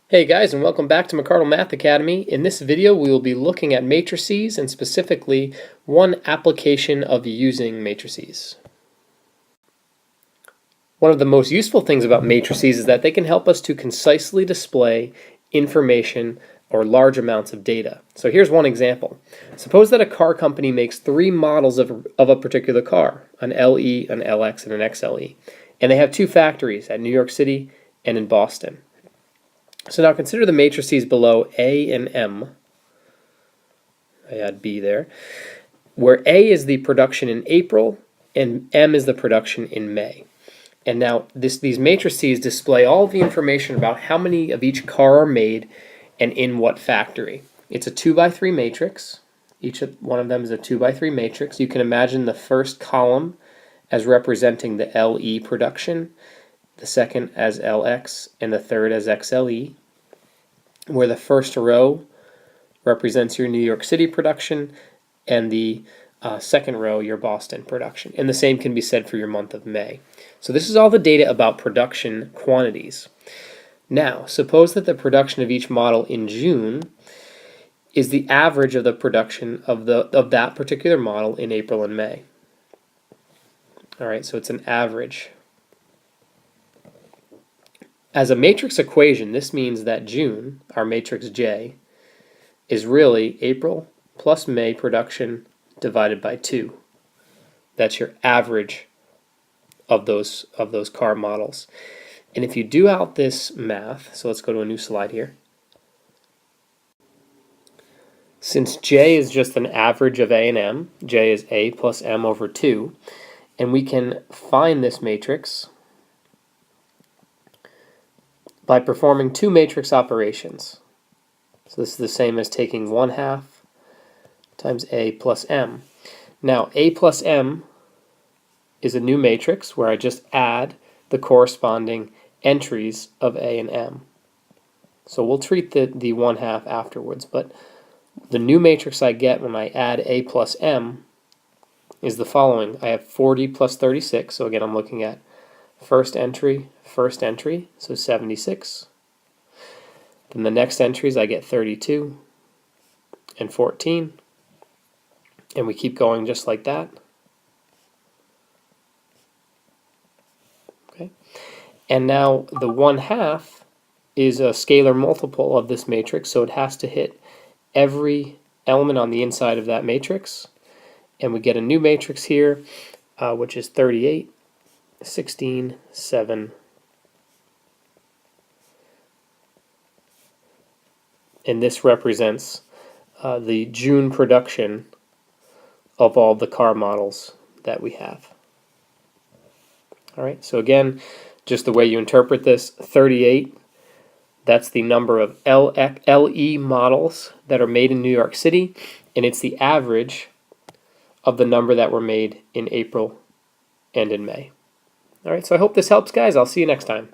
Hey guys, and welcome back to McCardle Math Academy. In this video, we will be looking at matrices and specifically one application of using matrices. One of the most useful things about matrices is that they can help us to concisely display information or large amounts of data. So here's one example. Suppose that a car company makes three models of a particular car, an LE, an LX, and an XLE, and they have two factories at New York City and in Boston. So now consider the matrices below A and M. I add B there, where A is the production in April and M is the production in May. And now these matrices display all the information about how many of each car are made and in what factory. It's a 2x3 matrix. Each one of them is a 2x3 matrix. You can imagine the first column as representing the LE production, the second as LX, and the third as XLE, where the first row represents your New York City production and the second row your Boston production. And the same can be said for your month of May. So this is all the data about production quantities. Now, suppose that the production of each model in June is the average of the production of that particular model in April and May. All right, so it's an average. As a matrix equation, this means that June, our matrix J, is really April plus May production divided by 2. That's your average of those car models. And if you do out this math, so let's go to a new slide here. Since J is just an average of A and M, J is A plus M over 2, and we can find this matrix by performing two matrix operations. So this is the same as taking 1/2 times A plus M. Now A plus M is a new matrix where I just add the corresponding entries of A and M. So we'll treat the 1/2 afterwards, but the new matrix I get when I add A plus M is the following. I have 40 plus 36, so again I'm looking at first entry, so 76. Then the next entries I get 32 and 14, and we keep going just like that. Okay, and now the 1/2 is a scalar multiple of this matrix, so it has to hit every element on the inside of that matrix, and we get a new matrix here, which is 38, 16, 7, and this represents the June production of all the car models that we have. All right, so again, just the way you interpret this, 38, that's the number of LE models that are made in New York City, and it's the average of the number that were made in April and in May. All right, so I hope this helps, guys. I'll see you next time.